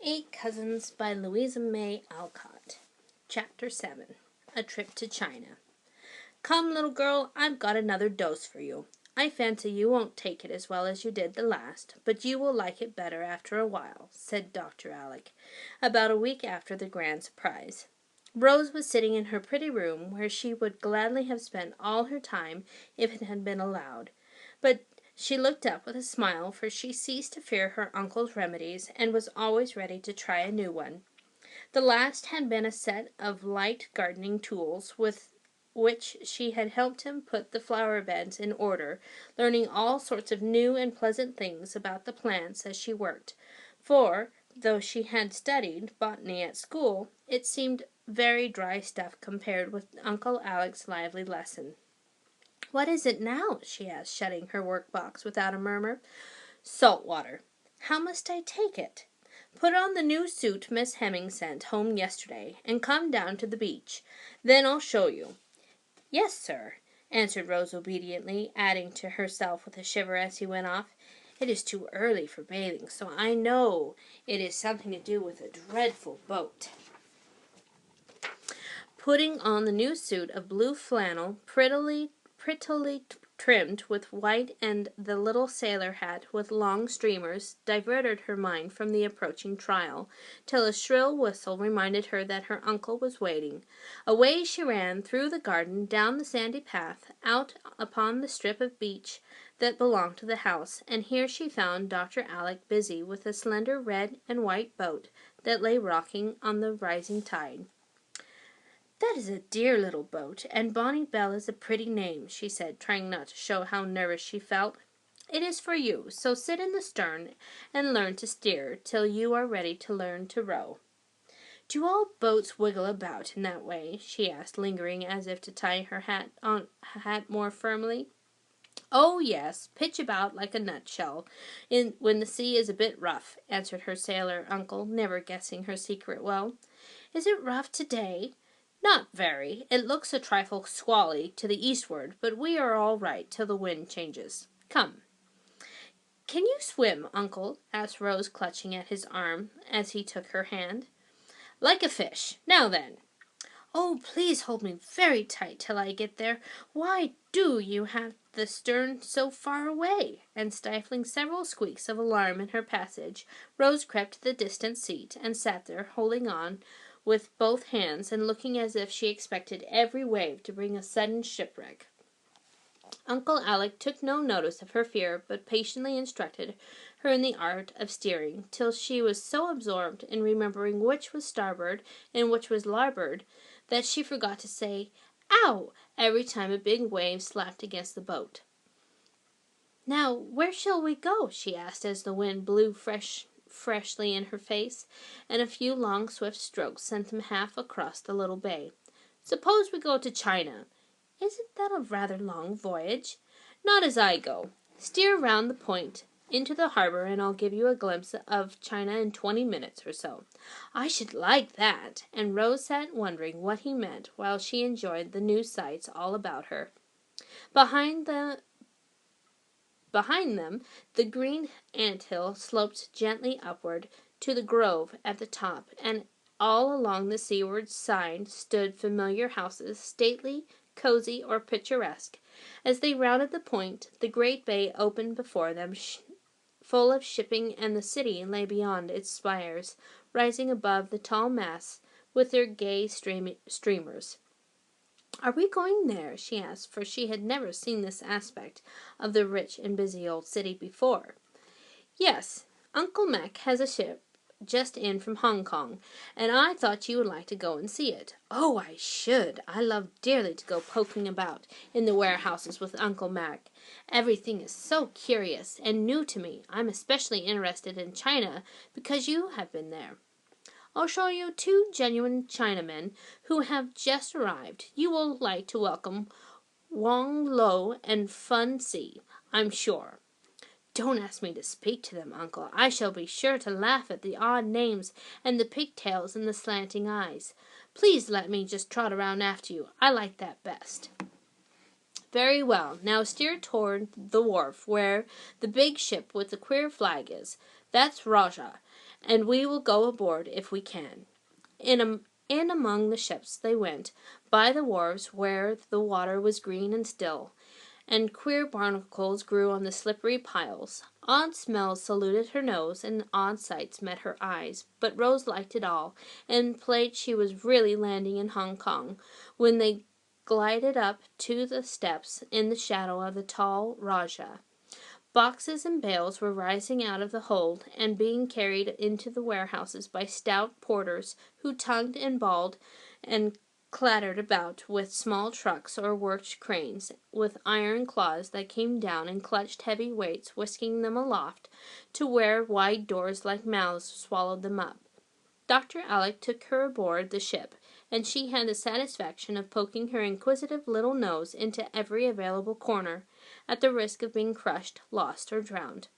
Eight Cousins by Louisa May Alcott. Chapter 7. A Trip to China. Come, little girl, I've got another dose for you. I fancy you won't take it as well as you did the last, but you will like it better after a while, said Dr. Alec, about a week after the grand surprise. Rose was sitting in her pretty room, where she would gladly have spent all her time if it had been allowed, but she looked up with a smile, for she ceased to fear her uncle's remedies, and was always ready to try a new one. The last had been a set of light gardening tools, with which she had helped him put the flower beds in order, learning all sorts of new and pleasant things about the plants as she worked, for, though she had studied botany at school, it seemed very dry stuff compared with Uncle Alec's lively lesson. "What is it now?" she asked, shutting her work-box without a murmur. "Salt water." "How must I take it?" "Put on the new suit Miss Hemming sent home yesterday, and come down to the beach. Then I'll show you." "Yes, sir," answered Rose obediently, adding to herself with a shiver as he went off, "It is too early for bathing, so I know it is something to do with a dreadful boat." Putting on the new suit of blue flannel, prettily trimmed with white, and the little sailor hat with long streamers, diverted her mind from the approaching trial, till a shrill whistle reminded her that her uncle was waiting. Away she ran through the garden, down the sandy path, out upon the strip of beach that belonged to the house, and here she found Dr. Alec busy with a slender red and white boat that lay rocking on the rising tide. "That is a dear little boat, and Bonnie Belle is a pretty name," she said, trying not to show how nervous she felt. "It is for you, so sit in the stern and learn to steer till you are ready to learn to row." "Do all boats wiggle about in that way?" she asked, lingering as if to tie her hat more firmly. "Oh, yes, pitch about like a nutshell when the sea is a bit rough," answered her sailor uncle, never guessing her secret well. "Is it rough today?" "Not very. It looks a trifle squally to the eastward, but we are all right till the wind changes. Come." "Can you swim, uncle?" asked Rose, clutching at his arm as he took her hand. "Like a fish. Now then." "Oh, please hold me very tight till I get there. Why do you have the stern so far away?" And stifling several squeaks of alarm in her passage, Rose crept to the distant seat, and sat there, holding on with both hands, and looking as if she expected every wave to bring a sudden shipwreck. Uncle Alec took no notice of her fear, but patiently instructed her in the art of steering, till she was so absorbed in remembering which was starboard and which was larboard, that she forgot to say "Ow!" every time a big wave slapped against the boat. "Now, where shall we go?" she asked, as the wind blew freshly in her face, and a few long, swift strokes sent them half across the little bay. "Suppose we go to China." "Isn't that a rather long voyage?" "Not as I go. Steer round the point into the harbor, and I'll give you a glimpse of China in 20 minutes or so." "I should like that," and Rose sat wondering what he meant, while she enjoyed the new sights all about her. Behind them, the green anthill sloped gently upward to the grove at the top, and all along the seaward side stood familiar houses, stately, cozy, or picturesque. As they rounded the point, the great bay opened before them, full of shipping, and the city lay beyond its spires, rising above the tall masts with their gay streamers. "Are we going there?" she asked, for she had never seen this aspect of the rich and busy old city before. "Yes, Uncle Mac has a ship just in from Hong Kong, and I thought you would like to go and see it." "Oh, I should. I love dearly to go poking about in the warehouses with Uncle Mac. Everything is so curious and new to me. I'm especially interested in China because you have been there. I'll show you 2 genuine Chinamen who have just arrived. You will like to welcome Wong Lo and Fun Si, I'm sure." "Don't ask me to speak to them, Uncle. I shall be sure to laugh at the odd names and the pigtails and the slanting eyes. Please let me just trot around after you. I like that best." "Very well. Now steer toward the wharf where the big ship with the queer flag is. That's Rajah. and we will go aboard if we can. In among the ships they went, by the wharves where the water was green and still, and queer barnacles grew on the slippery piles. Odd smells saluted her nose, and odd sights met her eyes, but Rose liked it all, and played she was really landing in Hong Kong, when they glided up to the steps in the shadow of the tall Rajah. Boxes and bales were rising out of the hold and being carried into the warehouses by stout porters who tugged and bawled and clattered about with small trucks or worked cranes with iron claws that came down and clutched heavy weights, whisking them aloft to where wide doors like mouths swallowed them up. Dr. Alec took her aboard the ship, and she had the satisfaction of poking her inquisitive little nose into every available corner, at the risk of being crushed, lost, or drowned.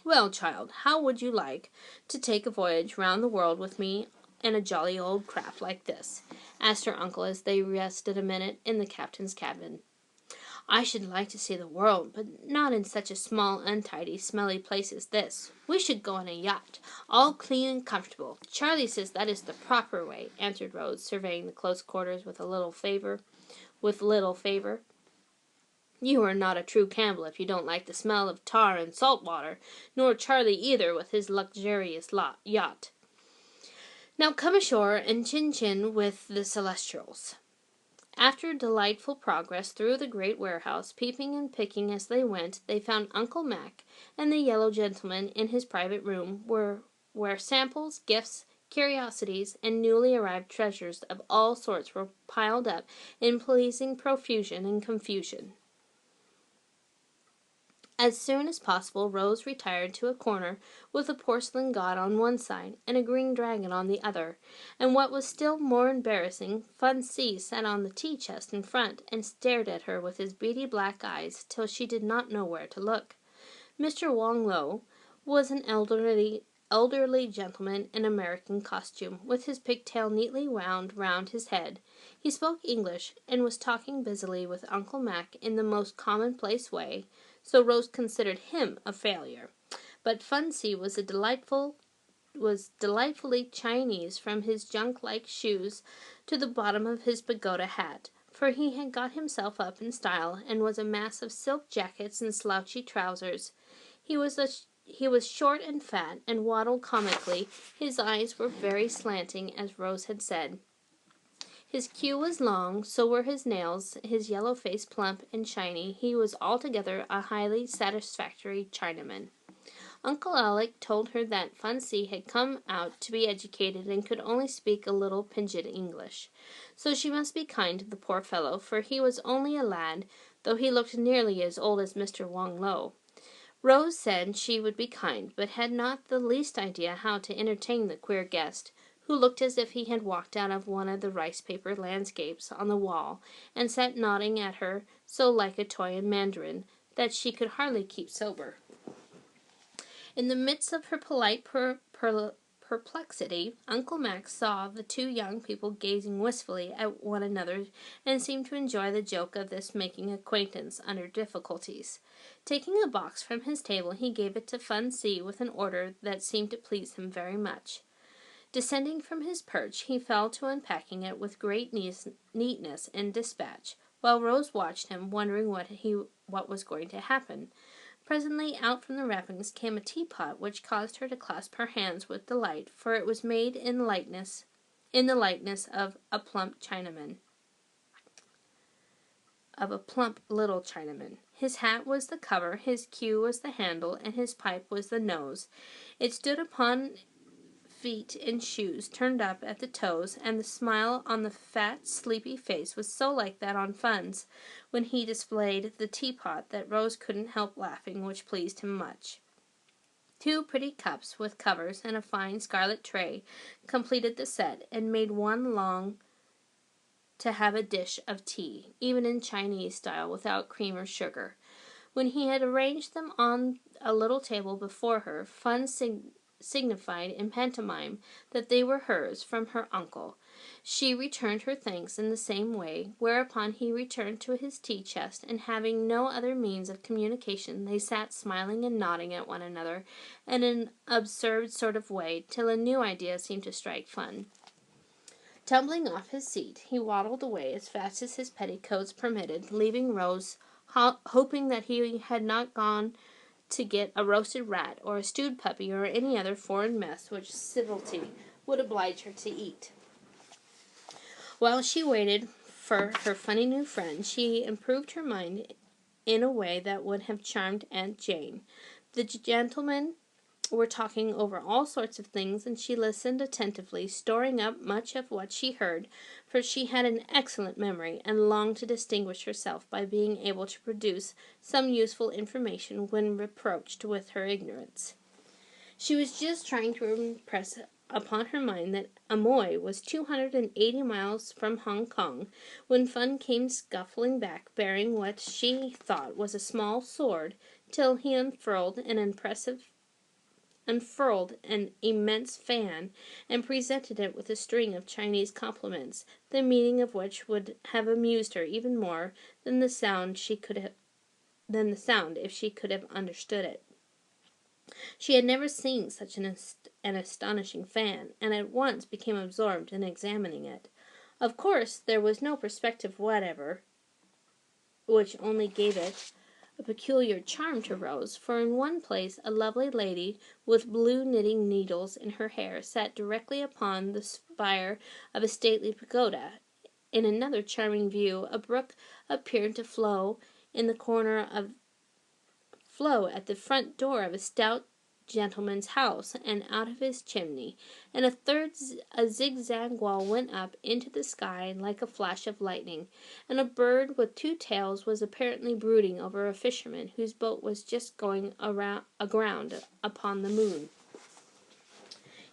"Well, child, how would you like to take a voyage round the world with me in a jolly old craft like this?" asked her uncle as they rested a minute in the captain's cabin. "I should like to see the world, but not in such a small, untidy, smelly place as this. We should go on a yacht, all clean and comfortable. Charlie says that is the proper way," answered Rose, surveying the close quarters with little favor. "You are not a true Campbell if you don't like the smell of tar and salt water, nor Charlie either with his luxurious yacht. Now come ashore and chin-chin with the Celestials." After delightful progress through the great warehouse, peeping and picking as they went, they found Uncle Mac and the yellow gentleman in his private room, where samples, gifts, curiosities, and newly arrived treasures of all sorts were piled up in pleasing profusion and confusion. As soon as possible, Rose retired to a corner with a porcelain god on one side and a green dragon on the other, and what was still more embarrassing, Fun See sat on the tea-chest in front and stared at her with his beady black eyes till she did not know where to look. Mr. Wong Lo was an elderly gentleman in American costume, with his pigtail neatly wound round his head. He spoke English, and was talking busily with Uncle Mac in the most commonplace way, so Rose considered him a failure. But Fun See was delightfully Chinese from his junk-like shoes to the bottom of his pagoda hat, for he had got himself up in style, and was a mass of silk jackets and slouchy trousers. He was short and fat, and waddled comically. His eyes were very slanting, as Rose had said. His queue was long, so were his nails, his yellow face plump and shiny. He was altogether a highly satisfactory Chinaman. Uncle Alec told her that Fun See had come out to be educated and could only speak a little pidgin English, so she must be kind to the poor fellow, for he was only a lad, though he looked nearly as old as Mr. Wong Lo. Rose said she would be kind, but had not the least idea how to entertain the queer guest, who looked as if he had walked out of one of the rice-paper landscapes on the wall, and sat nodding at her so like a toy in Mandarin that she could hardly keep sober. In the midst of her polite perplexity, Uncle Max saw the two young people gazing wistfully at one another, and seemed to enjoy the joke of this making acquaintance under difficulties. Taking a box from his table, he gave it to Fun See with an order that seemed to please him very much. Descending from his perch, he fell to unpacking it with great neatness and dispatch, while Rose watched him, wondering what was going to happen. Presently, out from the wrappings came a teapot, which caused her to clasp her hands with delight, for it was made in the likeness of a plump little Chinaman. His hat was the cover, his cue was the handle, and his pipe was the nose. It stood upon feet in shoes turned up at the toes, and the smile on the fat, sleepy face was so like that on Fun's when he displayed the teapot that Rose couldn't help laughing, which pleased him much. 2 pretty cups with covers and a fine scarlet tray completed the set, and made one long to have a dish of tea, even in Chinese style, without cream or sugar. When he had arranged them on a little table before her, Fun signified in pantomime that they were hers from her uncle. She returned her thanks in the same way, whereupon he returned to his tea-chest, and having no other means of communication, they sat smiling and nodding at one another in an absurd sort of way, till a new idea seemed to strike Fun. Tumbling off his seat, he waddled away as fast as his petticoats permitted, leaving Rose hoping that he had not gone to get a roasted rat or a stewed puppy or any other foreign mess which civility would oblige her to eat. While she waited for her funny new friend, she improved her mind in a way that would have charmed Aunt Jane. The gentlemen were talking over all sorts of things, and she listened attentively, storing up much of what she heard, for she had an excellent memory, and longed to distinguish herself by being able to produce some useful information when reproached with her ignorance. She was just trying to impress upon her mind that Amoy was 280 miles from Hong Kong, when Fun came scuffling back, bearing what she thought was a small sword, till he unfurled an immense fan, and presented it with a string of Chinese compliments, the meaning of which would have amused her even more than the sound if she could have understood it. She had never seen such an astonishing fan, and at once became absorbed in examining it. Of course, there was no perspective whatever, which only gave it a peculiar charm to Rose, for in one place a lovely lady with blue knitting needles in her hair sat directly upon the spire of a stately pagoda. In another charming view, a brook appeared to flow at the front door of a stout gentleman's house and out of his chimney, and a zigzag wall went up into the sky like a flash of lightning, and a bird with two tails was apparently brooding over a fisherman whose boat was just going aground upon the moon.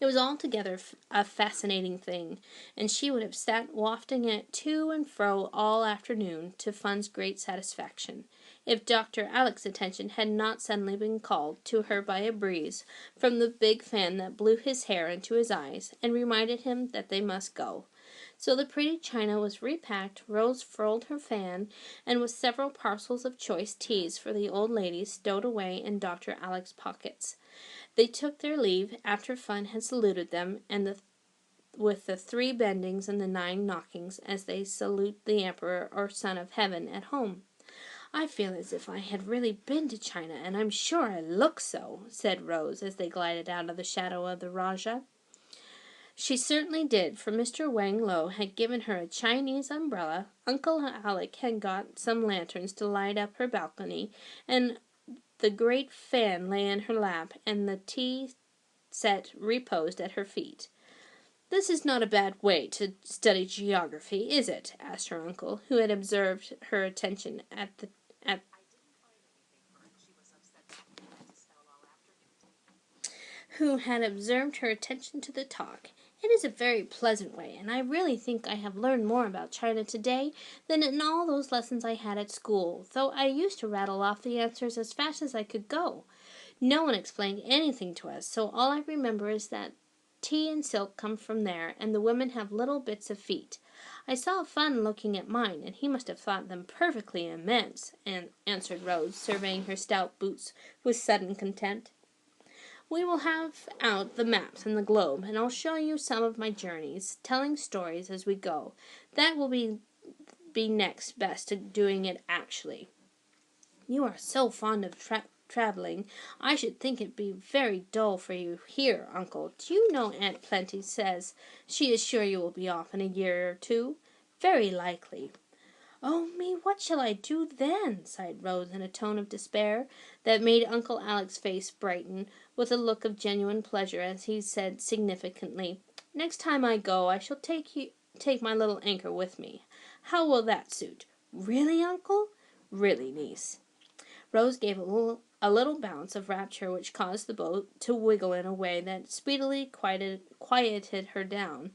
It was altogether a fascinating thing, and she would have sat wafting it to and fro all afternoon, to Fun's great satisfaction, if Dr. Alec's attention had not suddenly been called to her by a breeze from the big fan that blew his hair into his eyes, and reminded him that they must go. So the pretty china was repacked, Rose furled her fan, and with several parcels of choice teas for the old lady stowed away in Dr. Alec's pockets, they took their leave after Fun had saluted them, and with the 3 bendings and the 9 knockings, as they salute the Emperor or Son of Heaven at home. "I feel as if I had really been to China, and I'm sure I look so," said Rose, as they glided out of the shadow of the Rajah. She certainly did, for Mr. Wang Lo had given her a Chinese umbrella, Uncle Alec had got some lanterns to light up her balcony, and the great fan lay in her lap, and the tea set reposed at her feet. "This is not a bad way to study geography, is it?" asked her uncle, who had observed her attention to the talk. "It is a very pleasant way, and I really think I have learned more about China today than in all those lessons I had at school, though I used to rattle off the answers as fast as I could go. No one explained anything to us, so all I remember is that tea and silk come from there, and the women have little bits of feet. I saw Fun looking at mine, and he must have thought them perfectly immense," answered Rose, surveying her stout boots with sudden content. "We will have out the maps and the globe, and I'll show you some of my journeys, telling stories as we go. That will be next best to doing it actually. You are so fond of traveling, I should think it'd be very dull for you here, Uncle. Do you know Aunt Plenty says she is sure you will be off in a year or 2? Very likely." "Oh me, what shall I do then?" sighed Rose in a tone of despair that made Uncle Alec's face brighten with a look of genuine pleasure as he said significantly, "Next time I go I shall take my little anchor with me. How will that suit?" "Really, Uncle?" "Really, niece." Rose gave a little bounce of rapture which caused the boat to wiggle in a way that speedily quieted her down.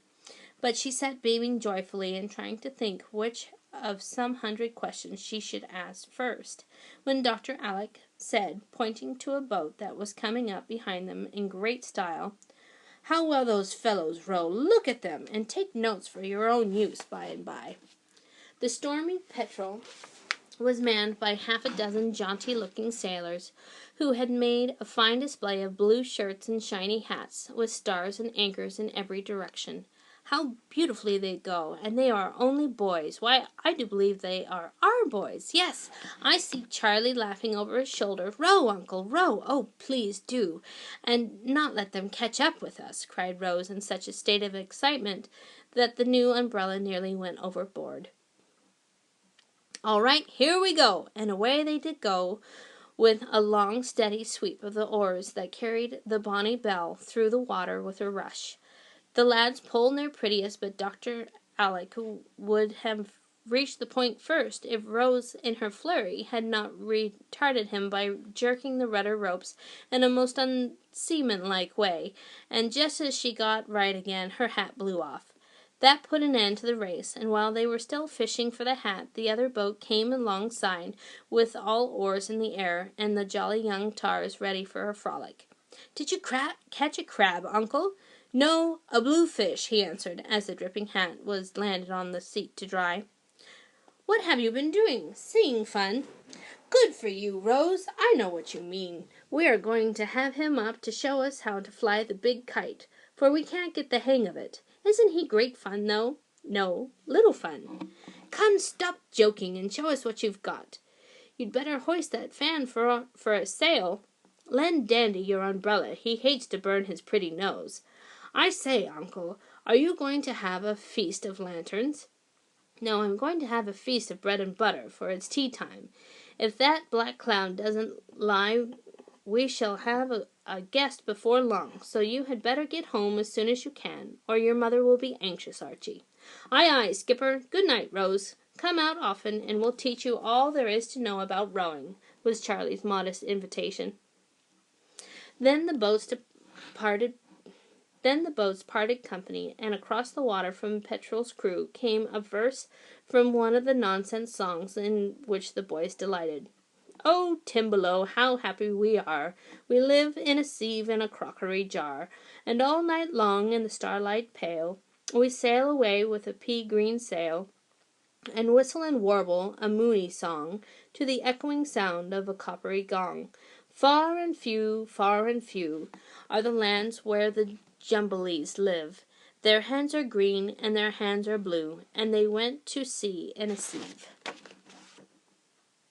But she sat beaming joyfully and trying to think which of some 100 questions she should ask first, when Dr. Alec said, pointing to a boat that was coming up behind them in great style, How well those fellows row! Look at them, and take notes for your own use by and by." The stormy Petrel was manned by half a dozen jaunty-looking sailors, who had made a fine display of blue shirts and shiny hats, with stars and anchors in every direction. "How beautifully they go, and they are only boys. Why, I do believe they are our boys. Yes, I see Charlie laughing over his shoulder. Row, uncle, row! Oh, please do, and not let them catch up with us," cried Rose in such a state of excitement that the new umbrella nearly went overboard. "All right, here we go!" And away they did go, with a long, steady sweep of the oars that carried the Bonnie Belle through the water with a rush. The lads pulled their prettiest, but Dr. Alec would have reached the point first if Rose, in her flurry, had not retarded him by jerking the rudder ropes in a most unseamanlike way, and just as she got right again, her hat blew off. That put an end to the race, and while they were still fishing for the hat, the other boat came alongside with all oars in the air, and the jolly young tars ready for a frolic. "Did you catch a crab, uncle?" "No, a bluefish," he answered, as the dripping hat was landed on the seat to dry. "What have you been doing? Seeing fun?" "Good for you, Rose. I know what you mean. We are going to have him up to show us how to fly the big kite, for we can't get the hang of it. Isn't he great fun, though?" "No, little fun." "Come, stop joking, and show us what you've got. You'd better hoist that fan for a sail. Lend Dandy your umbrella. He hates to burn his pretty nose. I say, uncle, are you going to have a feast of lanterns?" "No, I'm going to have a feast of bread and butter, for it's tea time. If that black cloud doesn't lie, we shall have a guest before long, so you had better get home as soon as you can, or your mother will be anxious, Archie." "Aye, aye, skipper. Good night, Rose. Come out often, and we'll teach you all there is to know about rowing," was Charlie's modest invitation. Then the boats parted company, and across the water from Petrel's crew came a verse from one of the nonsense songs in which the boys delighted. "Oh, Timballo, how happy we are! We live in a sieve and a crockery jar, and all night long in the starlight pale we sail away with a pea-green sail, and whistle and warble a moony song to the echoing sound of a coppery gong. Far and few are the lands where the Jumblies live. Their heads are green and their hands are blue, and they went to sea in a sieve."